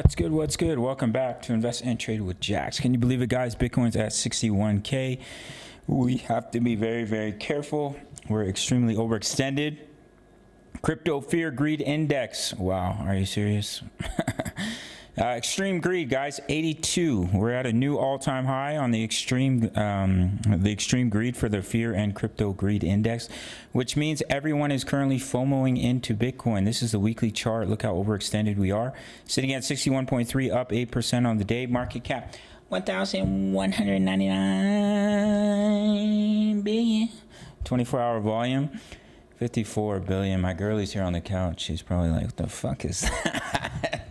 What's good? What's good? Welcome back to Invest and Trade with Jax. Can you believe it, guys? Bitcoin's at 61K. We have to be very, very careful. We're extremely overextended. Crypto Fear Greed Index. Wow, are you serious? Extreme greed, guys, 82. We're at a new all-time high on the extreme greed for the fear and crypto greed index, which means everyone is currently FOMOing into Bitcoin. This is the weekly chart. Look how overextended we are. Sitting at 61.3, up 8% on the day. Market cap 1,199 billion. 24-hour volume 54 billion. My girlie's here on the couch. She's probably like, what the fuck is that?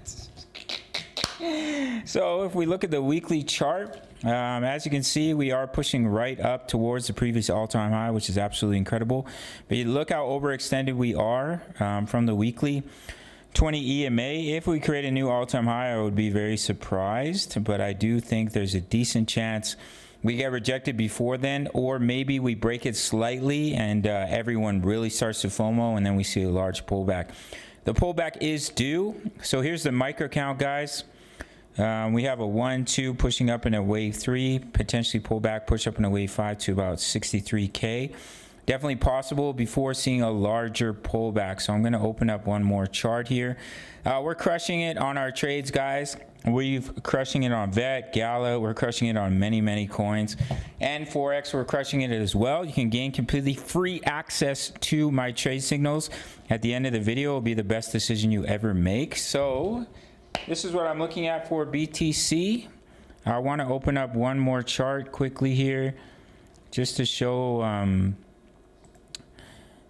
So if we look at the weekly chart, as you can see, we are pushing right up towards the previous all-time high, which is absolutely incredible. But you look how overextended we are from the weekly 20 EMA. If we create a new all-time high, I would be very surprised, but I do think there's a decent chance we get rejected before then, or maybe we break it slightly and everyone really starts to FOMO, and then we see a large pullback. The pullback is due. So here's the micro count, guys. We have a 1, 2 pushing up in a wave 3, potentially pull back, push up in a wave 5 to about 63K. Definitely possible before seeing a larger pullback. So I'm going to open up one more chart here. We're crushing it on our trades, guys. We're crushing it on VET, Gala. We're crushing it on many coins. And Forex, we're crushing it as well. You can gain completely free access to my trade signals. At the end of the video, it'll be the best decision you ever make. So this is what I'm looking at for BTC. I want to open up one more chart quickly here just to show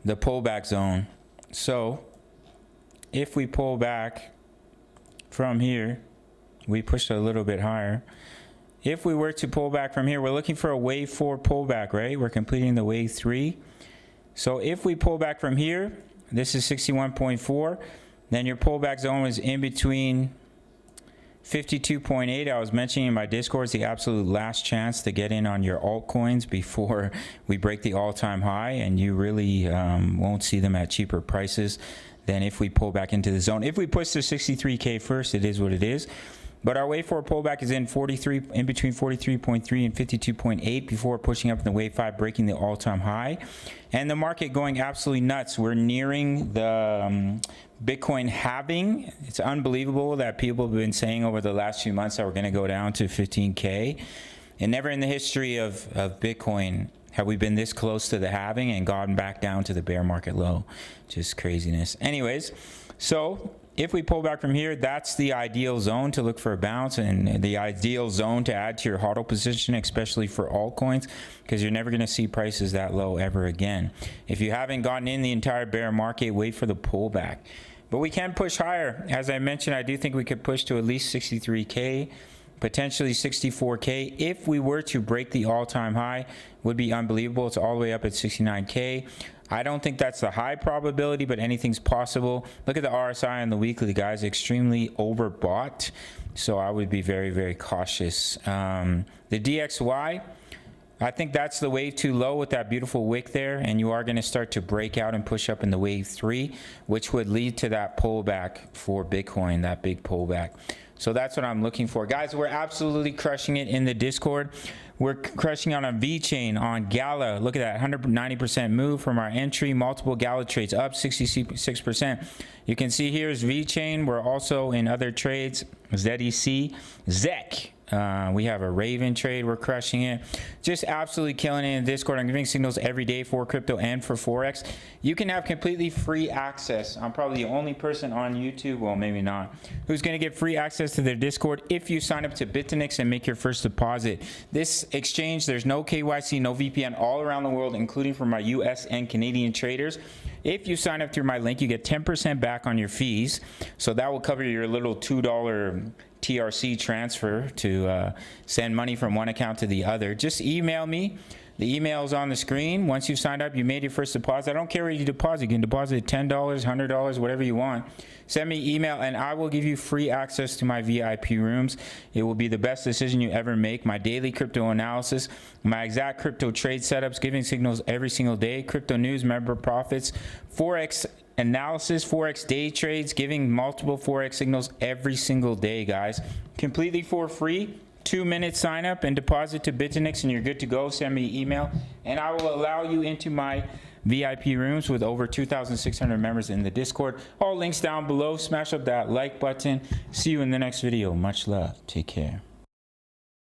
the pullback zone. So if we pull back from here, we pushed a little bit higher. If we were to pull back from here, we're looking for a wave 4 pullback, right? We're completing the wave 3. So if we pull back from here, this is 61.4. Then your pullback zone is in between 52.8. I was mentioning in my Discord, it's the absolute last chance to get in on your altcoins before we break the all-time high, and you really won't see them at cheaper prices than if we pull back into the zone. If we push to 63K first, it is what it is. But our wave 4 pullback is in between 43.3 and 52.8 before pushing up in the wave 5, breaking the all-time high. And the market going absolutely nuts. We're nearing the Bitcoin halving. It's unbelievable that people have been saying over the last few months that we're going to go down to 15K. And never in the history of Bitcoin have we been this close to the halving and gotten back down to the bear market low. Just craziness. Anyways, so if we pull back from here, that's the ideal zone to look for a bounce, and the ideal zone to add to your HODL position, especially for altcoins, because you're never going to see prices that low ever again. If you haven't gotten in the entire bear market, wait for the pullback. But we can push higher. As I mentioned, I do think we could push to at least 63K, potentially 64K. If we were to break the all-time high, would be unbelievable. It's all the way up at 69K. I don't think that's the high probability, but anything's possible. Look at the RSI on the weekly, guys. Extremely overbought. So I would be very, very cautious. The DXY, I think that's the wave too low with that beautiful wick there, and you are going to start to break out and push up in the wave 3, which would lead to that pullback for Bitcoin, that big pullback. So that's what I'm looking for. Guys, we're absolutely crushing it in the Discord. We're crushing on a V-chain, on Gala. Look at that, 190% move from our entry. Multiple Gala trades up 66%. You can see here is V-chain. We're also in other trades, ZEC, ZEC. We have a Raven trade. We're crushing it. Just absolutely killing it in Discord. I'm giving signals every day for crypto and for Forex. You can have completely free access. I'm probably the only person on YouTube, well, maybe not, who's going to get free access to their Discord if you sign up to BITUNIX and make your first deposit. This exchange, there's no KYC, no VPN all around the world, including for my US and Canadian traders. If you sign up through my link, you get 10% back on your fees. So that will cover your little $2 TRC transfer to send money from one account to the other. Just email me. The email is on the screen. Once you've signed up, you made your first deposit. I don't care where you deposit. You can deposit $10, $100, whatever you want. Send me email and I will give you free access to my VIP rooms. It will be the best decision you ever make. My daily crypto analysis, my exact crypto trade setups, giving signals every single day, crypto news, member profits, Forex analysis, Forex day trades, giving multiple Forex signals every single day, guys. Completely for free. 2-minute sign up and deposit to BITUNIX and you're good to go. Send me an email and I will allow you into my VIP rooms with over 2,600 members in the Discord. All links down below. Smash up that like button. See you in the next video. Much love. Take care.